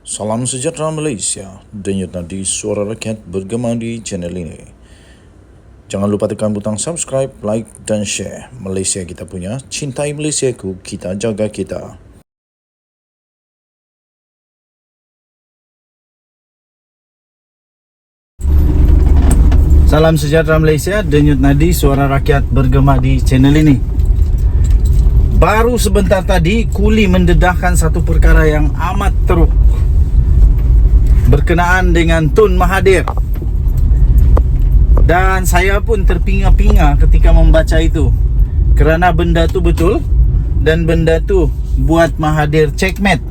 Salam sejahtera Malaysia, denyut nadi suara rakyat bergema di channel ini. Jangan lupa tekan butang subscribe, like dan share. Malaysia kita punya, cintai Malaysiaku, kita jaga kita. Salam sejahtera Malaysia, denyut nadi suara rakyat bergema di channel ini. Baru sebentar tadi Kuli mendedahkan satu perkara yang amat teruk berkenaan dengan Tun Mahathir. Dan saya pun terpinga-pinga ketika membaca itu, kerana benda tu betul dan benda tu buat Mahathir checkmate.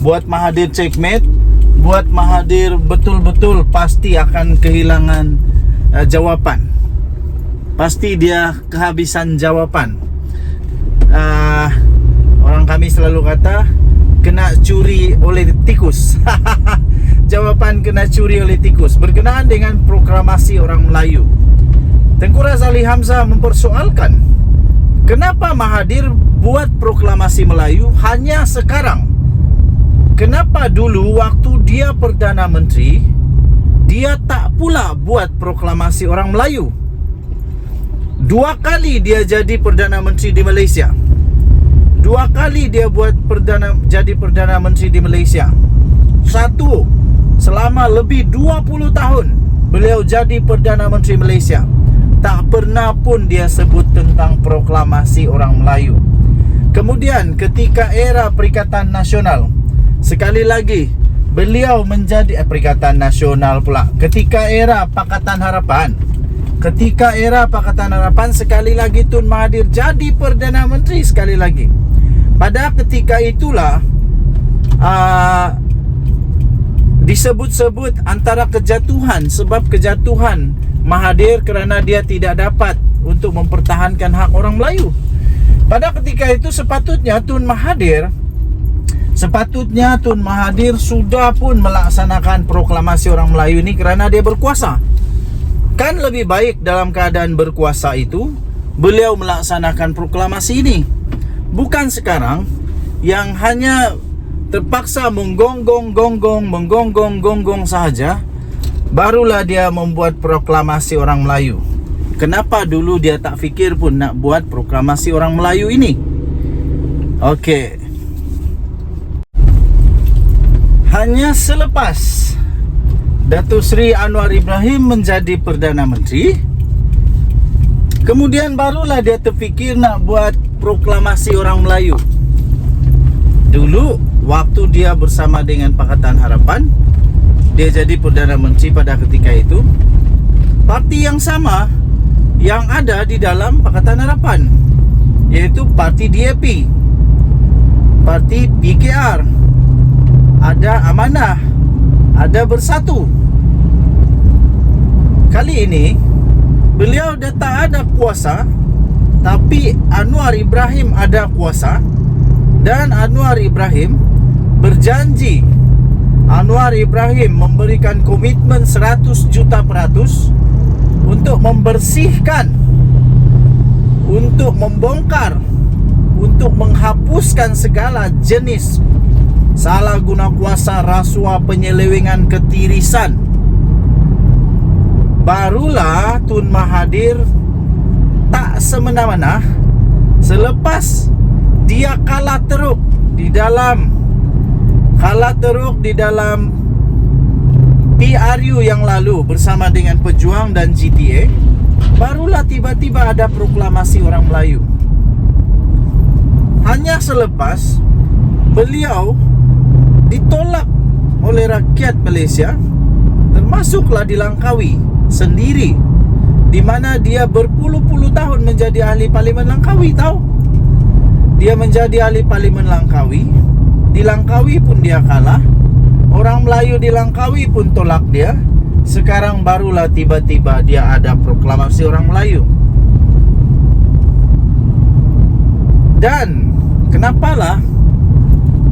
Buat Mahathir checkmate, buat Mahathir betul-betul pasti akan kehilangan jawapan. Pasti dia kehabisan jawapan. Orang kami selalu kata kena curi oleh tikus. Jawapan kena curi oleh tikus berkenaan dengan proklamasi orang Melayu. Tengku Razali Hamzah mempersoalkan, kenapa Mahathir buat proklamasi Melayu hanya sekarang? Kenapa dulu waktu dia Perdana Menteri dia tak pula buat proklamasi orang Melayu? 2 kali dia jadi Perdana Menteri di Malaysia. 2 kali dia buat jadi Perdana Menteri di Malaysia. Satu, selama lebih 20 tahun beliau jadi Perdana Menteri Malaysia, tak pernah pun dia sebut tentang proklamasi orang Melayu. Kemudian ketika era Perikatan Nasional, sekali lagi beliau menjadi Perikatan Nasional pula. Ketika era Pakatan Harapan, sekali lagi Tun Mahathir jadi Perdana Menteri sekali lagi. Pada ketika itulah disebut-sebut antara kejatuhan, sebab kejatuhan Mahathir kerana dia tidak dapat untuk mempertahankan hak orang Melayu. Pada ketika itu sepatutnya Tun Mahathir sudah pun melaksanakan proklamasi orang Melayu ini kerana dia berkuasa. Kan lebih baik dalam keadaan berkuasa itu beliau melaksanakan proklamasi ini, bukan sekarang yang hanya terpaksa menggonggong sahaja barulah dia membuat proklamasi orang Melayu. Kenapa dulu dia tak fikir pun nak buat proklamasi orang Melayu ini? Okey. Hanya selepas Datuk Seri Anwar Ibrahim menjadi Perdana Menteri, kemudian barulah dia terfikir nak buat proklamasi orang Melayu. Dulu waktu dia bersama dengan Pakatan Harapan, dia jadi Perdana Menteri pada ketika itu, parti yang sama yang ada di dalam Pakatan Harapan, iaitu parti DAP, parti PKR, ada Amanah, ada Bersatu. Kali ini beliau dah tak ada kuasa, tapi Anwar Ibrahim ada kuasa. Dan Anwar Ibrahim berjanji, Anwar Ibrahim memberikan komitmen 100 juta peratus untuk membersihkan, untuk membongkar, untuk menghapuskan segala jenis salah guna kuasa, rasuah, penyelewengan, ketirisan. Barulah Tun Mahathir tak semena-mena selepas dia kalah teruk di dalam PRU yang lalu bersama dengan Pejuang dan GTA, barulah tiba-tiba ada proklamasi orang Melayu. Hanya selepas beliau ditolak oleh rakyat Malaysia, termasuklah di Langkawi sendiri, di mana dia berpuluh-puluh tahun menjadi ahli Parlimen Langkawi. Tahu? Dia menjadi ahli Parlimen Langkawi. Di Langkawi pun dia kalah. Orang Melayu di Langkawi pun tolak dia. Sekarang barulah tiba-tiba dia ada proklamasi orang Melayu. Dan kenapalah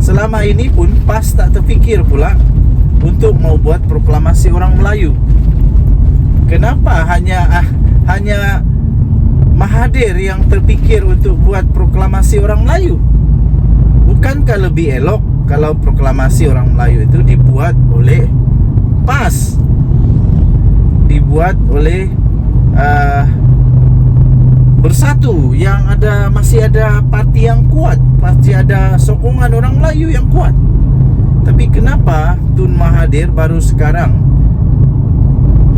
selama ini pun PAS tak terfikir pula untuk mau buat proklamasi orang Melayu? Kenapa hanya Mahathir yang terfikir untuk buat proklamasi orang Melayu? Bukankah lebih elok kalau proklamasi orang Melayu itu dibuat oleh PAS, dibuat oleh Bersatu, yang masih ada parti yang kuat, masih ada sokongan orang Melayu yang kuat. Tapi kenapa Tun Mahathir baru sekarang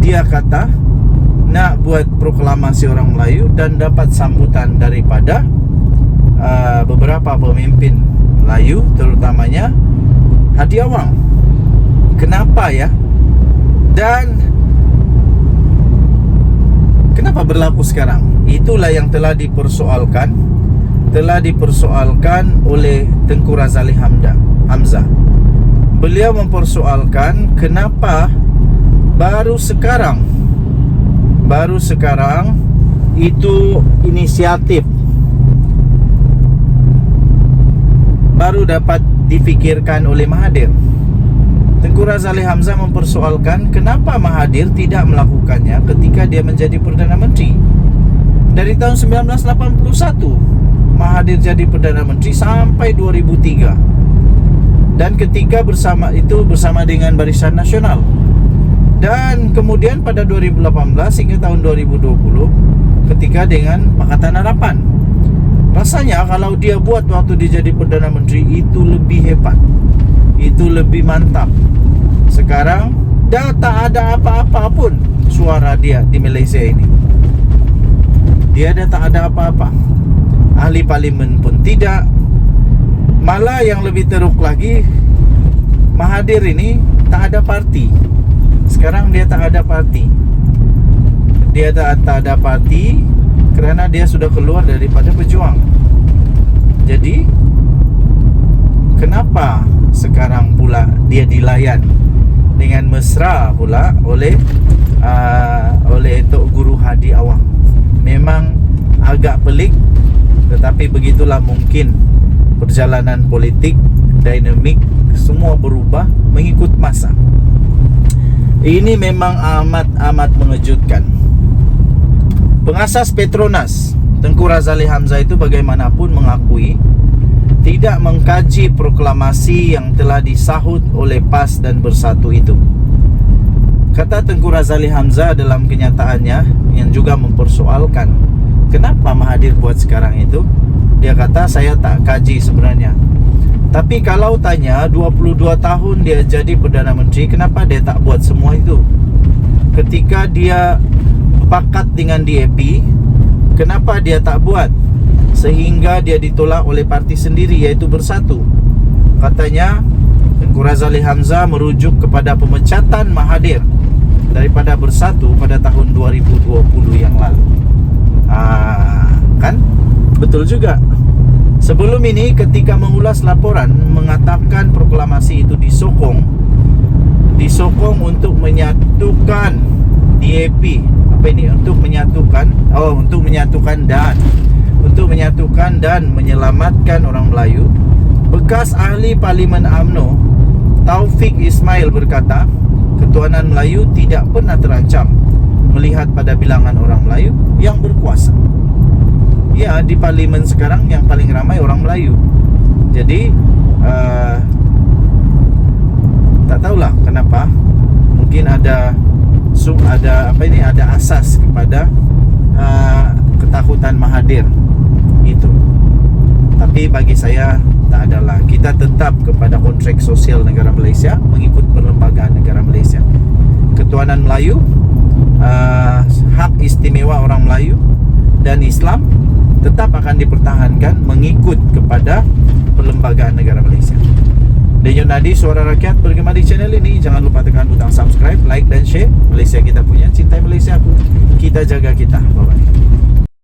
dia kata nak buat proklamasi orang Melayu dan dapat sambutan daripada beberapa pemimpin Melayu, terutamanya Hadi Awang. Kenapa ya? Dan kenapa berlaku sekarang? Itulah yang telah dipersoalkan oleh Tengku Razali Hamzah. Beliau mempersoalkan kenapa baru sekarang itu inisiatif baru dapat difikirkan oleh Mahathir. Tengku Razali Hamzah mempersoalkan kenapa Mahathir tidak melakukannya ketika dia menjadi Perdana Menteri. Dari tahun 1981 Mahathir jadi Perdana Menteri sampai 2003. Dan ketika bersama dengan Barisan Nasional. Dan kemudian pada 2018 hingga tahun 2020 ketika dengan Pakatan Harapan. Rasanya kalau dia buat waktu dia jadi Perdana Menteri itu lebih hebat, itu lebih mantap. Sekarang dah tak ada apa-apa pun suara dia di Malaysia ini. Dia dah tak ada apa-apa. Ahli parlimen pun tidak. Malah yang lebih teruk lagi, Mahathir ini tak ada parti. Sekarang dia tak ada parti. Dia tak ada parti kerana dia sudah keluar daripada Pejuang. Jadi kenapa sekarang pula dia dilayan dengan mesra pula oleh Tok Guru Hadi Awang? Memang agak pelik, tetapi begitulah mungkin perjalanan politik, dinamik, semua berubah mengikut masa. Ini memang amat mengejutkan. Pengasas Petronas, Tengku Razali Hamzah itu bagaimanapun mengakui tidak mengkaji proklamasi yang telah disahut oleh PAS dan Bersatu itu. Kata Tengku Razali Hamzah dalam kenyataannya yang juga mempersoalkan kenapa Mahathir buat sekarang itu. Dia kata saya tak kaji sebenarnya. Tapi kalau tanya 22 tahun dia jadi Perdana Menteri, kenapa dia tak buat semua itu? Ketika dia pakat dengan DAP, kenapa dia tak buat? Sehingga dia ditolak oleh parti sendiri, yaitu Bersatu. Katanya Tengku Razali Hamzah merujuk kepada pemecatan Mahathir daripada Bersatu pada tahun 2020 yang lalu. Kan? Betul juga. Sebelum ini ketika mengulas laporan mengatakan proklamasi itu disokong untuk menyatukan DAP. Apa ini? Untuk menyatukan dan menyelamatkan orang Melayu. Bekas ahli Parlimen UMNO Taufik Ismail berkata, ketuhanan Melayu tidak pernah terancam melihat pada bilangan orang Melayu yang berkuasa. Ya, di parlimen sekarang yang paling ramai orang Melayu. Jadi tak tahulah kenapa. Mungkin ada asas kepada ketakutan Mahathir itu. Tapi bagi saya tak adalah. Kita tetap kepada kontrak sosial negara Malaysia, mengikut perlembagaan negara Malaysia. Ketuhanan Melayu, hak istimewa orang Melayu dan Islam tetap akan dipertahankan mengikut kepada perlembagaan negara Malaysia. Denyut Nadi, suara rakyat, bergema di channel ini. Jangan lupa tekan butang subscribe, like dan share. Malaysia kita punya, cintai Malaysia aku. Kita jaga kita. Bye-bye.